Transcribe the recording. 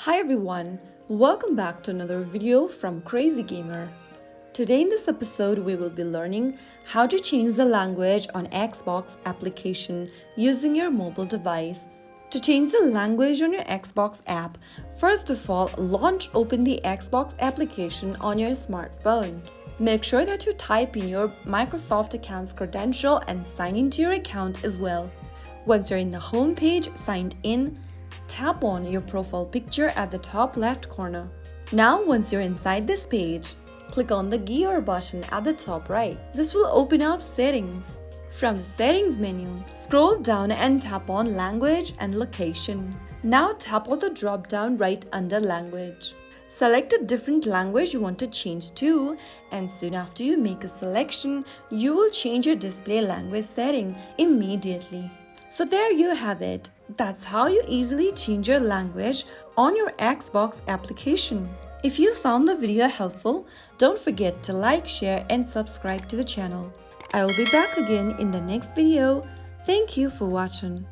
Hi everyone, welcome back to another video from Crazy Gamer. Today in this episode we will be learning how to change the language on Xbox application using your mobile device. To change the language on your Xbox app, first of all, open the Xbox application on your smartphone. Make sure that you type in your Microsoft account's credential and sign into your account as well. Once you're in the home page signed in, tap on your profile picture at the top left corner. Now, once you're inside this page, click on the gear button at the top right. This will open up settings. From the settings menu, scroll down and tap on language and location. Now tap on the drop down right under language. Select a different language you want to change to, and soon after you make a selection, you will change your display language setting immediately. So there you have it. That's how you easily change your language on your Xbox application. If you found the video helpful, don't forget to like, share and subscribe to the channel. I will be back again in the next video. Thank you for watching.